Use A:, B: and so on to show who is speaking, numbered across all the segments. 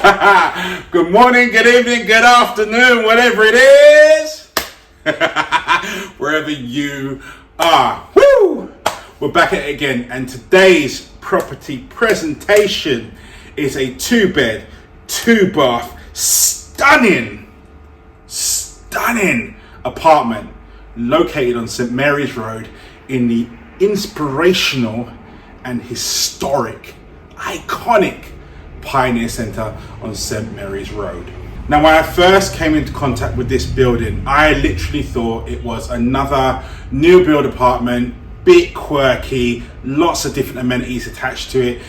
A: Good morning, good evening, good afternoon, whatever it is. Wherever you are. Woo! We're back at it again, and today's property presentation is a 2-bed, 2-bath, stunning apartment located on St. Mary's Road in the inspirational and historic, iconic Pioneer Centre on St. Mary's Road. Now, when I first came into contact with this building, I literally thought it was another new build apartment, bit quirky, lots of different amenities attached to it.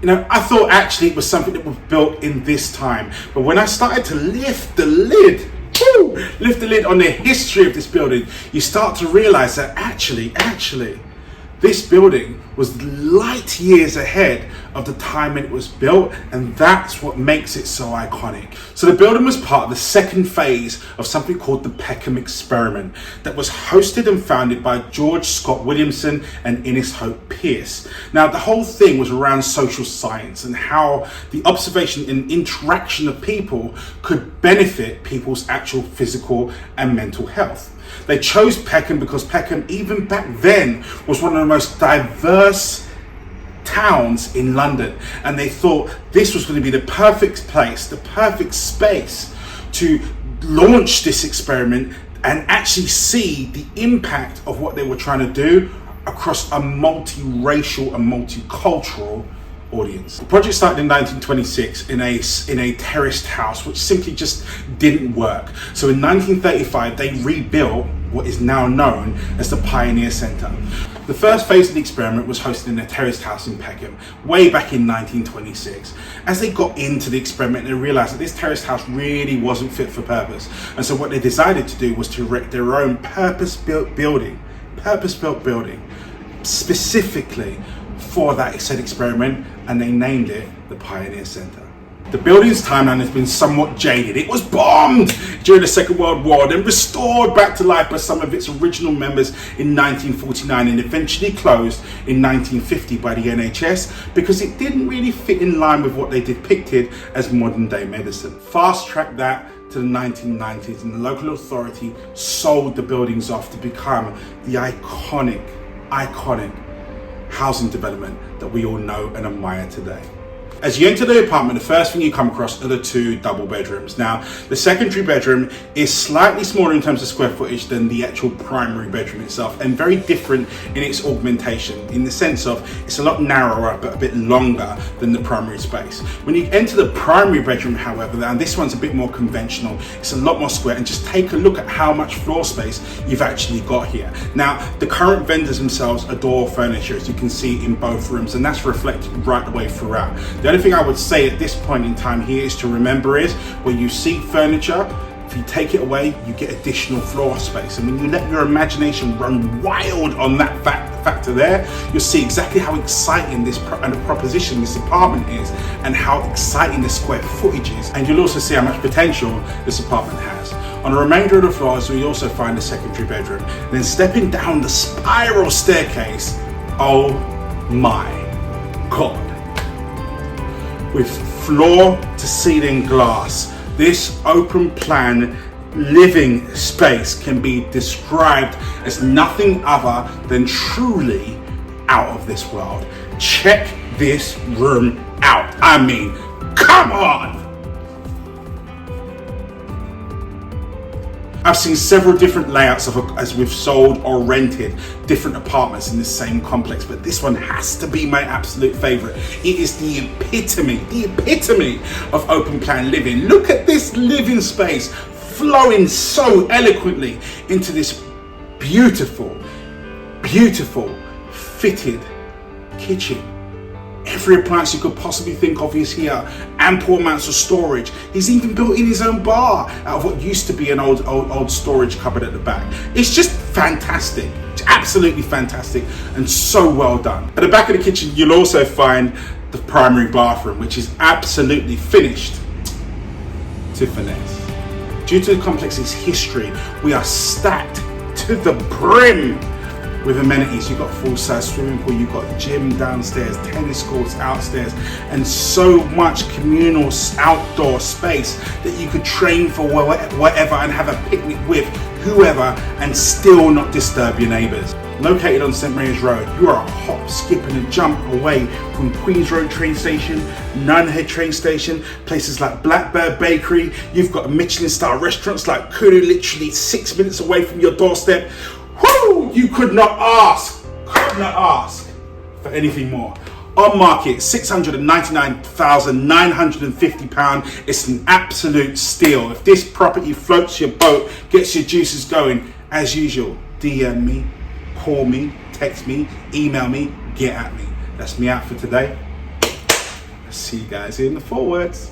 A: You know, I thought actually it was something that was built in this time. But when I started to lift the lid on the history of this building, you start to realize that actually, this building was light years ahead of the time it was built, and that's what makes it so iconic. So the building was part of the second phase of something called the Peckham Experiment that was hosted and founded by George Scott Williamson and Innes Hope Pierce. Now, the whole thing was around social science and how the observation and interaction of people could benefit people's actual physical and mental health. They chose Peckham because Peckham, even back then, was one of the most diverse towns in London, and they thought this was going to be the perfect place, the perfect space to launch this experiment and actually see the impact of what they were trying to do across a multiracial and multicultural audience. The project started in 1926 in a terraced house, which simply just didn't work. So in 1935, they rebuilt what is now known as the Pioneer Centre. The first phase of the experiment was hosted in a terraced house in Peckham, way back in 1926. As they got into the experiment, they realised that this terraced house really wasn't fit for purpose. And so what they decided to do was to erect their own purpose-built building, specifically for that said experiment, and they named it the Pioneer Centre. The building's timeline has been somewhat jaded. It was bombed during the Second World War, then restored back to life by some of its original members in 1949, and eventually closed in 1950 by the NHS because it didn't really fit in line with what they depicted as modern day medicine. Fast track that to the 1990s, and the local authority sold the buildings off to become the iconic housing development that we all know and admire today. As you enter the apartment, the first thing you come across are the 2 double bedrooms. Now, the secondary bedroom is slightly smaller in terms of square footage than the actual primary bedroom itself, and very different in its augmentation, in the sense of it's a lot narrower but a bit longer than the primary space. When you enter the primary bedroom, however, and this one's a bit more conventional, it's a lot more square, and just take a look at how much floor space you've actually got here. Now, the current vendors themselves adore furniture, as you can see in both rooms, and that's reflected right the way throughout. The only thing I would say at this point in time here is to remember is when you see furniture, if you take it away, you get additional floor space. And when you let your imagination run wild on that factor there, you'll see exactly how exciting this proposition, this apartment is, and how exciting the square footage is. And you'll also see how much potential this apartment has. On the remainder of the floors, we also find a secondary bedroom. And then stepping down the spiral staircase, oh my God. With floor to ceiling glass, this open plan living space can be described as nothing other than truly out of this world. Check this room out. I mean, come on! I've seen several different layouts as we've sold or rented different apartments in the same complex, but this one has to be my absolute favorite. It is the epitome of open plan living. Look at this living space flowing so eloquently into this beautiful fitted kitchen. Every appliance you could possibly think of is here. Ample amounts of storage. He's even built in his own bar out of what used to be an old storage cupboard at the back. It's just fantastic. It's absolutely fantastic and so well done. At the back of the kitchen, you'll also find the primary bathroom, which is absolutely finished to finesse. Due to the complex's history, we are stacked to the brim with amenities. You've got a full-size swimming pool, you've got a gym downstairs, tennis courts outstairs, and so much communal outdoor space that you could train for whatever and have a picnic with whoever and still not disturb your neighbours. Located on St Mary's Road, you are a hop, skip and a jump away from Queen's Road train station, Nunhead train station, places like Blackbird Bakery. You've got Michelin star restaurants like Kuru, literally 6 minutes away from your doorstep. Whoo! You could not ask for anything more. On market, £699,950. It's an absolute steal. If this property floats your boat, gets your juices going, as usual, DM me, call me, text me, email me, get at me. That's me out for today. See you guys in the forwards.